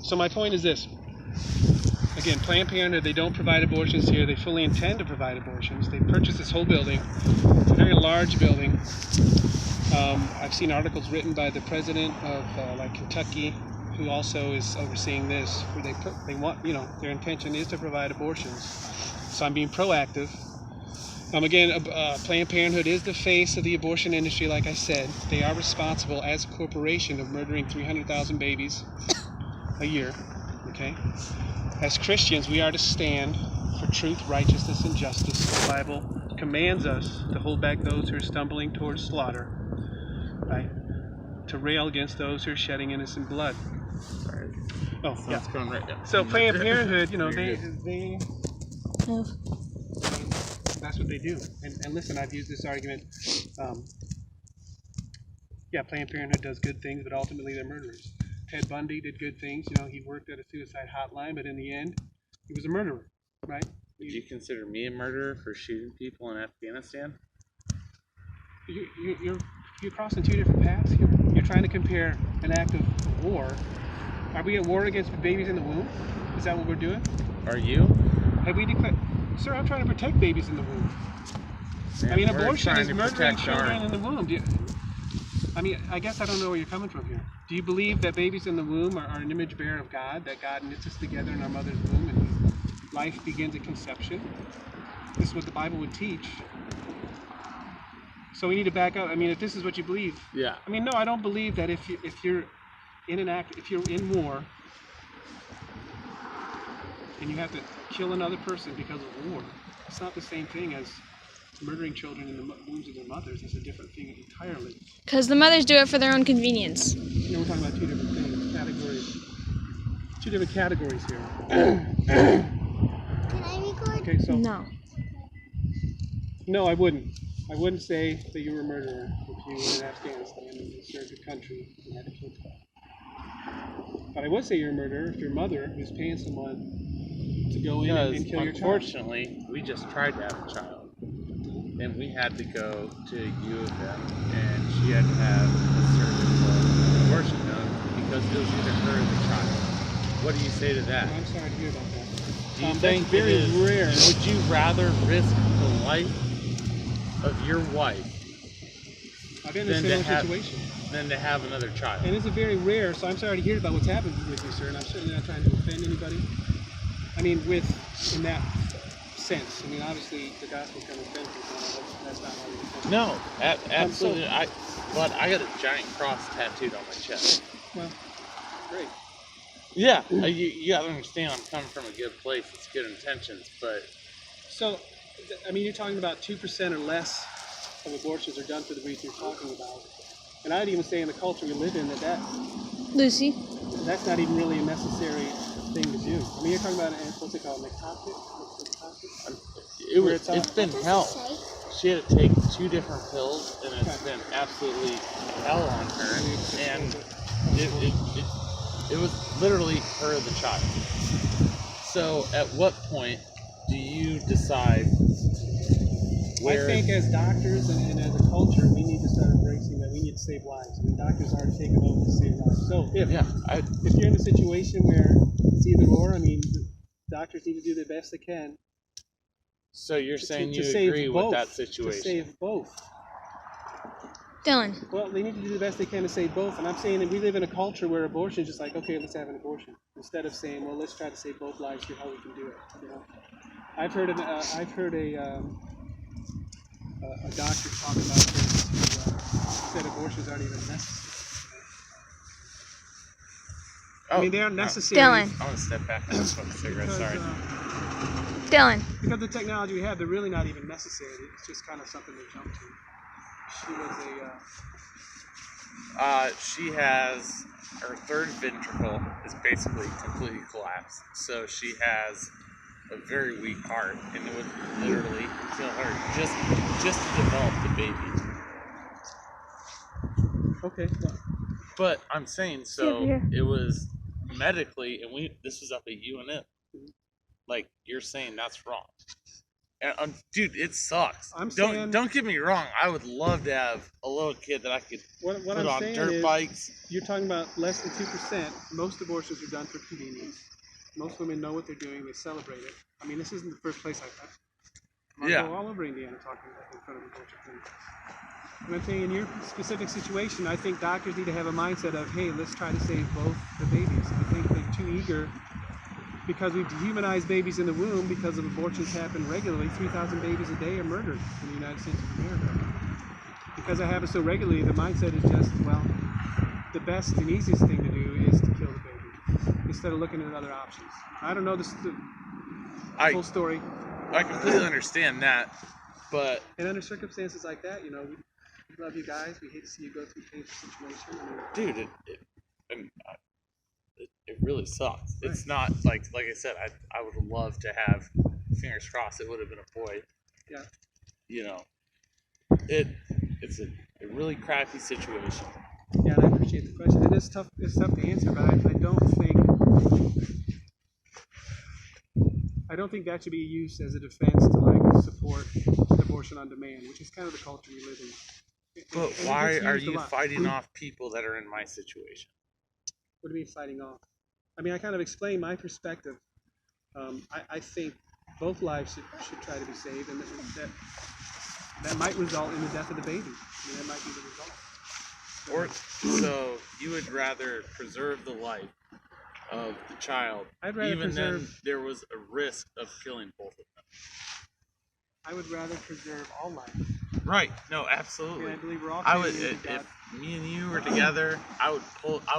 So my point is this. Again, Planned Parenthood, they don't provide abortions here. They fully intend to provide abortions. They purchased this whole building. It's a very large building. I've seen articles written by the president of Kentucky, who also is overseeing this, where they want, their intention is to provide abortions. So I'm being proactive. Again, Planned Parenthood is the face of the abortion industry, like I said. They are responsible as a corporation of murdering 300,000 babies a year, okay? As Christians, we are to stand for truth, righteousness, and justice. The Bible commands us to hold back those who are stumbling towards slaughter, right? To rail against those who are shedding innocent blood. Sorry. Oh, So yeah. it's going right down. So Planned Parenthood, they that's what they do. And listen, I've used this argument. Planned Parenthood does good things, but ultimately they're murderers. Ted Bundy did good things. He worked at a suicide hotline, but in the end, he was a murderer, right? Would you consider me a murderer for shooting people in Afghanistan? You're crossing two different paths here. You're trying to compare an act of war. Are we at war against babies in the womb? Is that what we're doing? Are you? Have we declared? Sir, I'm trying to protect babies in the womb. Man, abortion is murdering children in the womb. I guess I don't know where you're coming from here. Do you believe that babies in the womb are an image bearer of God, that God knits us together in our mother's womb and life begins at conception? This is what the Bible would teach. So we need to back up. If this is what you believe. Yeah. No, I don't believe that if you're in war and you have to kill another person because of war, it's not the same thing as murdering children in the wombs of their mothers. It's a different thing entirely. Because the mothers do it for their own convenience. We're talking about two different things, two different categories here. Can I record? Okay, so No. No, I wouldn't. I wouldn't say that you were a murderer if you were in Afghanistan and you served your country and had to kill people. But I would say you're a murderer if your mother was paying someone to go in and kill your child. Unfortunately, we just tried to have a child. And we had to go to U of M, and she had to have a cervical abortion done because it was either her or the child. What do you say to that? I'm sorry to hear about that. Do you think that's very rare? Would you rather risk the life of your wife I've been in a similar situation than to have another child? And it's a very rare, so I'm sorry to hear about what's happened with you, sir, and I'm certainly not trying to offend anybody. In that sense. Obviously the gospel's going to offend people. That's not how we defend. No, absolutely. But I got a giant cross tattooed on my chest. Well, great. Yeah, you got to understand I'm coming from a good place. It's good intentions, but... So, you're talking about 2% or less of abortions are done for the reason you're talking about. And I'd even say in the culture we live in Lucy? That's not even really a necessary thing to do. You're talking about, what's it called, nectopic? It's been hell. She had to take 2 different pills, and it's been absolutely hell on her. And it was literally her, the child. So at what point do you decide where... I think as doctors and as a culture, we need to start embracing that we need to save lives. Doctors aren't taking over to save lives. So if you're in a situation where it's either or, doctors need to do the best they can. So you're saying you agree with that situation? To save both. Dylan. Well, they need to do the best they can to save both. And I'm saying that we live in a culture where abortion is just like, okay, let's have an abortion. Instead of saying, well, let's try to save both lives, see how we can do it. I've heard a doctor talk about this who said abortions aren't even necessary. They aren't necessary. Dylan. I want to step back and smoke a cigarette, sorry. Dylan. Because the technology we have, they're really not even necessary. It's just kind of something they jump to. She was she has, her third ventricle is basically completely collapsed. So she has a very weak heart, and it would literally kill her just to develop the baby. Okay. But I'm saying, so it was medically, and this was up at UNM. Like, you're saying that's wrong. And, dude, it sucks. saying, don't get me wrong. I would love to have a little kid that I could what put I'm on saying dirt is, bikes. you're talking about less than 2%. Most abortions are done for convenience. Most women know what they're doing. They celebrate it. I mean, this isn't the first place I've Yeah. go all over Indiana talking about incredible abortion clinics. But I'm saying in your specific situation, I think doctors need to have a mindset of, hey, let's try to save both the babies. I think they're too eager because we've dehumanized babies in the womb because of abortions happen regularly. 3,000 babies a day are murdered in the United States of America. Because it happens so regularly, the mindset is just, well, the best and easiest thing to do is to kill the baby instead of looking at other options. I don't know the full story. I completely understand that, but And under circumstances like that, you know, we love you guys. We hate to see you go through a painful situation. I mean, dude, it really sucks. Right. It's not like I said. I would love to have, fingers crossed, it would have been a boy. Yeah. You know, it's a really crappy situation. Yeah, and I appreciate the question. It is tough. It's tough to answer, but I don't think that should be used as a defense to like support abortion on demand, which is kind of the culture we live in. But And why it gets are used a you lot. fighting off people that are in my situation? What do you mean fighting off? I mean, I kind of explained my perspective. I think both lives should try to be saved, and that might result in the death of the baby. I mean, that might be the result. Or so you would rather preserve the life of the child, I'd rather even then preserve. there was a risk of killing both of them. I would rather preserve all life. Right? No, And absolutely. I believe we're all I would created with God. if me and you were together. I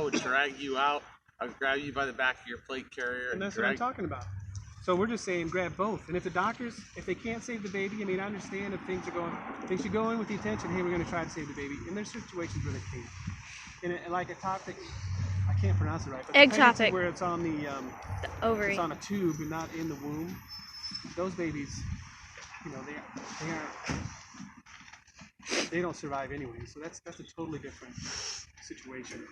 would drag you out. I would grab you by the back of your plate carrier And that's what I'm talking about. So we're just saying grab both. And if the doctors, if they can't save the baby, I mean, I understand if things are going, they should go in with the intention, hey, we're going to try to save the baby. And there's situations where they can't. And like a topic, I can't pronounce it right, but Egg the pregnancy topic. where it's on the Ovary. it's on a tube and not in the womb. Those babies, you know, they don't survive anyway. So that's a totally different situation.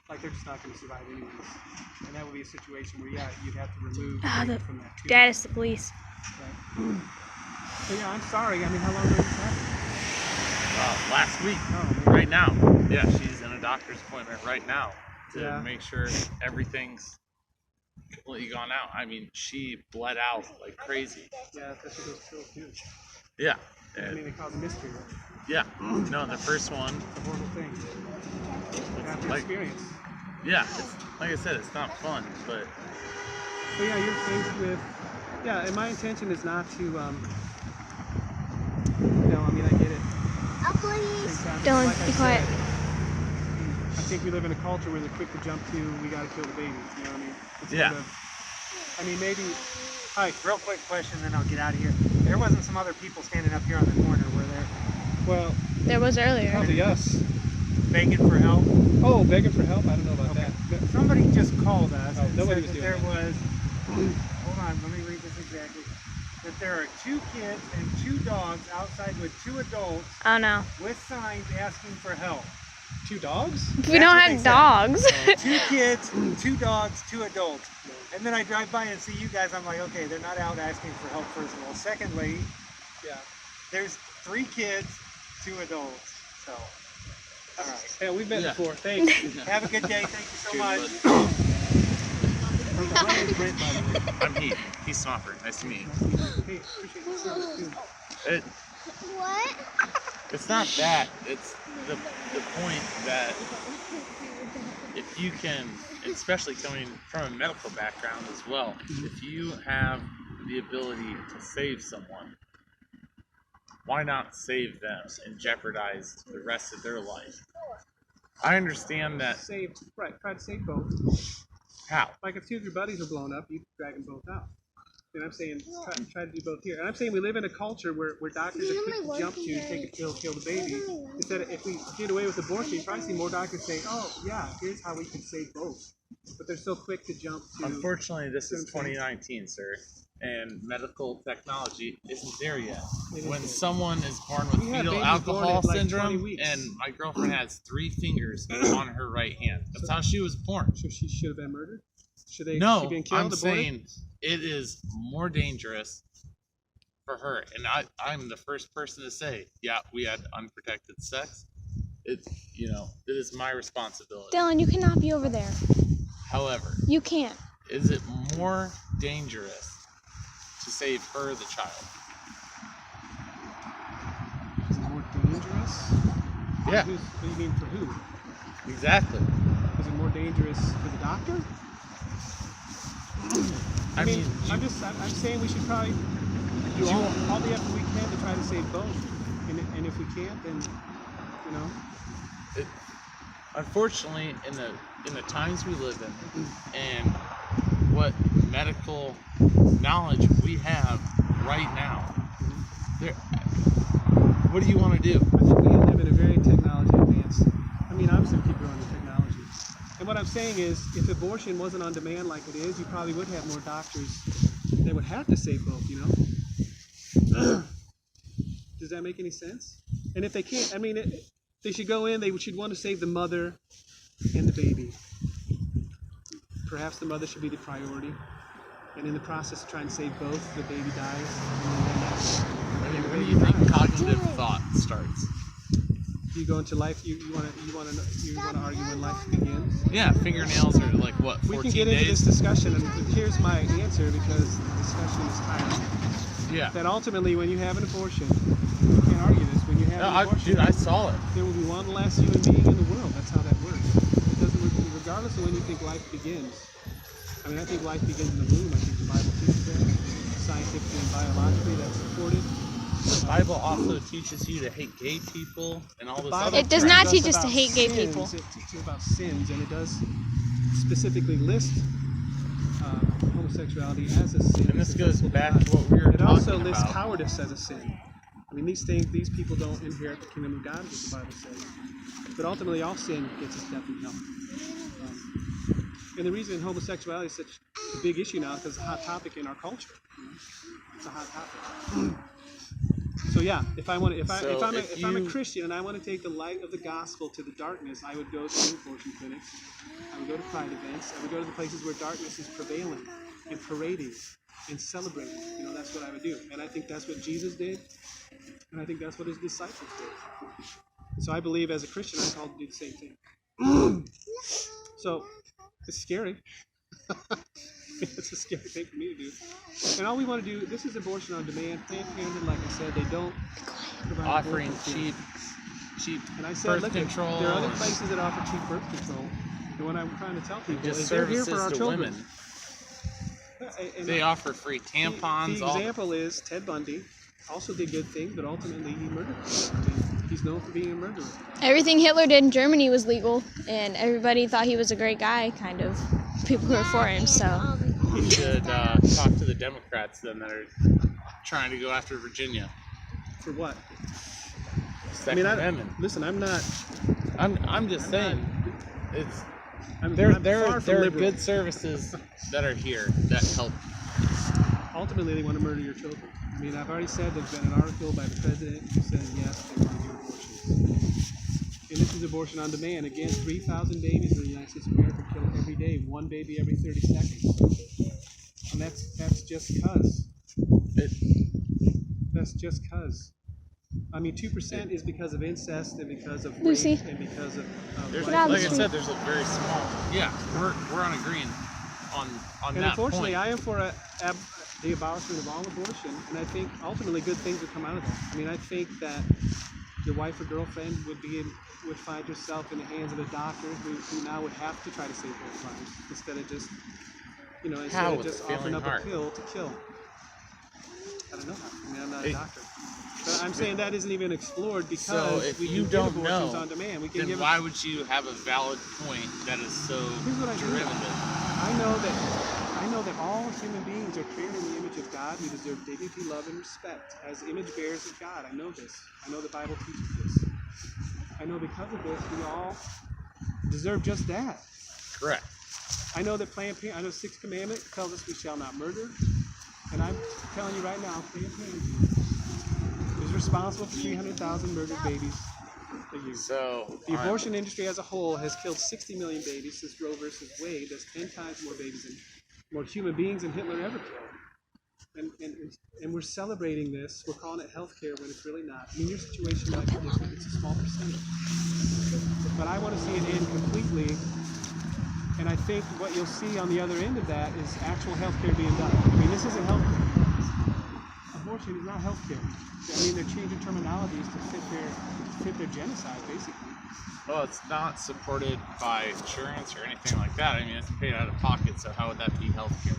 Like they're just not going to survive anyways. And that would be a situation where, yeah, you'd have to remove the baby from that tube. Dad is the police. Right. So yeah, I'm sorry. I mean, how long ago did this happen? Last week. Oh, man. Right now. Yeah, she's in a doctor's appointment right now to make sure everything's completely gone out. I mean, she bled out like crazy. Yeah, especially those pills too. Yeah. I mean, it caused a miscarriage. Yeah. No, the first one. It's a horrible thing. You have to Like- experience. Yeah. It's, like I said, it's not fun, but So yeah, you're faced with, yeah, and my intention is not to, I mean, I get it. Please. Dylan, Like I be quiet. said, I think we live in a culture where they're quick to jump to, we got to kill the babies, you know what I mean? Instead Yeah. I mean, maybe, hi. Real quick question, then I'll get out of here. There wasn't some other people standing up here on the corner, were there? Well, There was earlier. probably us. Begging for help? Oh, begging for help? I don't know about Okay. that. Somebody just called us Oh, and nobody said was that doing there that. was, hold on, let me read this exactly. That there are 2 kids and 2 dogs outside with 2 adults Oh no. with signs asking for help. 2 dogs? We That's don't what have they said. dogs. 2 kids, 2 dogs, 2 adults. And then I drive by and see you guys, I'm like, okay, they're not out asking for help, first of all. Secondly, Yeah. there's 3 kids, 2 adults. So, all right. Yeah, we've met Yeah. before. Thanks. Have a good day. Thank you so much. My name is Brent, by the way. I'm Heath. Heath Smoffer. Nice to meet you. Hey, appreciate the service too. It, What? it's not that. It's the point that if you can, especially coming from a medical background as well, if you have the ability to save someone, why not save them and jeopardize the rest of their life? I understand that. Saved, right, try to save both. How? Like if 2 of your buddies are blown up, you drag them both out. And I'm saying try to do both here. And I'm saying we live in a culture where doctors are quick to jump to take a pill, kill the baby. Instead of, if we get away with abortion, you probably see more doctors say, oh yeah, here's how we can save both. But they're so quick to jump to. Unfortunately, this is 2019, sir, and medical technology isn't there yet. When someone is born with We had fetal babies born alcohol at, like, 20 syndrome, weeks. and my girlfriend has 3 fingers on her right hand. That's how she was born. So she should have been murdered? Should they? No, she been killed, I'm aborted? saying it is more dangerous for her. And I'm the first person to say, yeah, we had unprotected sex. It is my responsibility. Dylan, you cannot be over there. However, You can't. is it more dangerous to save her, the child? Is it more dangerous? Yeah. What do you mean for who? Exactly. Is it more dangerous for the doctor? I mean, I'm saying we should probably do all the effort we can to try to save both. And if we can't, then, Unfortunately, in the times we live in, and what medical knowledge we have right now, what do you want to do? I think we live in a very technology advanced. I mean, obviously we keep growing the technology. And what I'm saying is, if abortion wasn't on demand like it is, you probably would have more doctors that would have to save both, Does that make any sense? And if they can't, I mean, they should go in, they should want to save the mother and the baby. Perhaps the mother should be the priority. And in the process of trying to save both, the baby dies. When do you think cognitive thought starts? Do you go into life? You want to argue when life begins? Yeah, fingernails are like what? 14 we can get days? into this discussion, and here's my answer because the discussion is tiring. Yeah. That ultimately, when you have an abortion, you can't argue this. When you have an abortion, dude, I saw it. There will be one less human being in the world. That's how that works. It doesn't, regardless of when you think life begins. I mean, I think life begins in the womb. I think the Bible teaches that. Scientifically and biologically, that's supported. The Bible also teaches you to hate gay people and all this other It does crap. not teach us to hate gay people. It teaches about sins, and it does specifically list homosexuality as a sin. And this goes back to what we were It talking also lists about. cowardice as a sin. I mean, these people don't inherit the kingdom of God, as the Bible says. But ultimately, all sin gets us death and hell. And the reason homosexuality is such a big issue now is because it's a hot topic in our culture. It's a hot topic. So yeah, if I'm a Christian and I want to take the light of the gospel to the darkness, I would go to abortion clinics. I would go to pride events. I would go to the places where darkness is prevailing and parading and celebrating. That's what I would do. And I think that's what Jesus did. And I think that's what his disciples did. And so I believe as a Christian, I'm called to do the same thing. So it's scary. It's a scary thing for me to do. And all we want to do, this is abortion on demand. Planned Parenthood, like I said, they don't provide Offering abortion cheap and I said, birth control. There are other places that offer cheap birth control. And what I'm trying to tell people just is they're here for services our to children. women. And They offer free tampons. The example is Ted Bundy also did good things, but ultimately he murdered people. I mean, he's known for being a murderer. Everything Hitler did in Germany was legal, and everybody thought he was a great guy, kind of. People who were for him, so. You should talk to the Democrats then that are trying to go after Virginia. For what? Second Amendment. Listen, I'm not. I'm just saying. I'm There far from are liberal. good services that are here that help. Ultimately, they want to murder your children. I mean, I've already said there's been an article by the president who says yes, they want to do abortions. And this is abortion on demand. Again, 3,000 babies in the United States of America killed every day, one baby every 30 seconds. And that's just cuz. That's just cuz. I mean, 2% is because of incest and because of rape and because of There's, out of like the I street. said, there's a very small. Yeah, we're on agreeing on and that unfortunately, point. I am for the abolishment of all abortion, and I think ultimately good things would come out of that. I mean, I think that your wife or girlfriend would find herself in the hands of a doctor who now would have to try to save both lives instead of just offering up a pill to kill. I don't know how. I mean, I'm not a doctor. But I'm saying that isn't even explored because So if we you can don't give abortions know, on demand. We can then why would you have a valid point that is so Here's what I do. derivative? I know that all human beings are created in the image of God. We deserve dignity, love, and respect as image bearers of God. I know this. I know the Bible teaches this. I know because of this, we all deserve just that. Correct. I know that Planned Parenthood, I know the Sixth Commandment tells us we shall not murder. And I'm telling you right now, Planned Parenthood is responsible for 300,000 murdered babies a year. So The abortion industry as a whole has killed 60 million babies since Roe versus Wade. That's 10 times more babies and more human beings than Hitler ever killed. And and we're celebrating this. We're calling it healthcare when it's really not. I mean, your situation might be different. It's a small percentage. But I want to see it end completely. And I think what you'll see on the other end of that is actual healthcare being done. I mean, this isn't healthcare. Abortion is not healthcare. I mean, they're changing terminologies to fit their genocide, basically. Well, it's not supported by insurance or anything like that. I mean, it's paid out of pocket, so how would that be healthcare?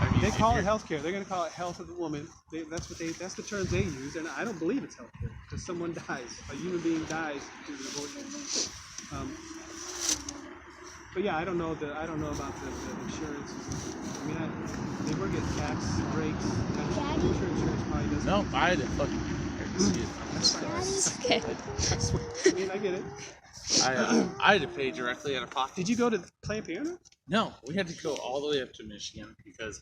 I mean, They call it healthcare. They're going to call it health of the woman. That's the terms they use, and I don't believe it's healthcare because someone dies, a human being dies due to an abortion. But yeah, I don't know about the insurance. I mean, they were getting tax breaks. Insurance probably doesn't. No, I had to fucking see it. That's Okay. I mean, I get it. I had to pay directly out of pocket. Did you go to Planned Parenthood? No, we had to go all the way up to Michigan because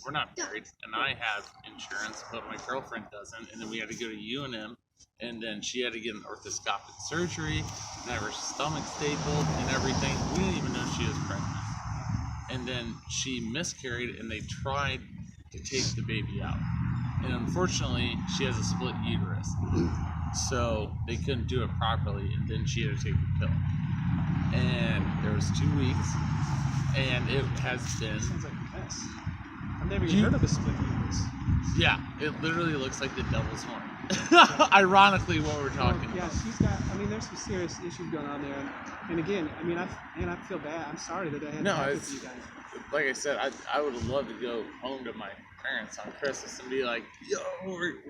we're not married and I have insurance, but my girlfriend doesn't. And then we had to go to UNM, and then she had to get an orthoscopic surgery and have her stomach stapled and everything. We didn't even know she was pregnant. And then she miscarried, and they tried to take the baby out. And unfortunately, she has a split uterus, so they couldn't do it properly. And then she had to take the pill. And there was 2 weeks. And it has been. Sounds like a mess. I've never even heard of a split uterus. Yeah, it literally looks like the devil's horn. Ironically, what we're talking Yeah, about. she's got. I mean, there's some serious issues going on there. And again, I mean, I feel bad. I'm sorry that I had to happen to you guys. Like I said, I would have loved to go home to my parents on Christmas and be like, yo,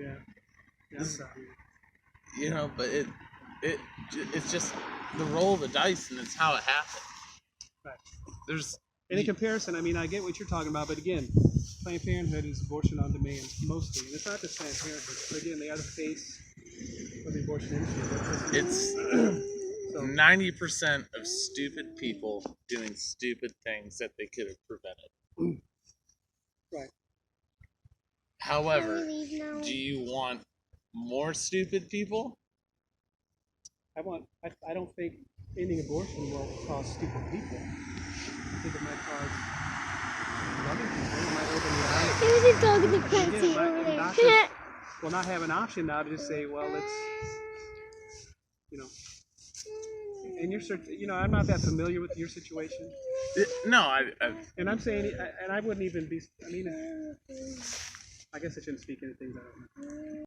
Yeah, I'm sorry. you know, but it's just the roll of the dice, and it's how it happened. Right. There's In comparison, I mean, I get what you're talking about, but again, Planned Parenthood is abortion on demand mostly, and it's not just Planned Parenthood. But again, they are the face of the abortion industry. it's So, 90% of stupid people doing stupid things that they could have prevented. right. However, do you want more stupid people? I don't think ending abortion will cause stupid people. I think it might cause loving people. It might open the eyes. There's a dog in the Again, front it seat might, over and there. doctors will not have an option now to just say, well, let's, you know. And I'm not that familiar with your situation, No, and I'm saying, and I wouldn't even be. I mean, I guess I shouldn't speak into things I don't know.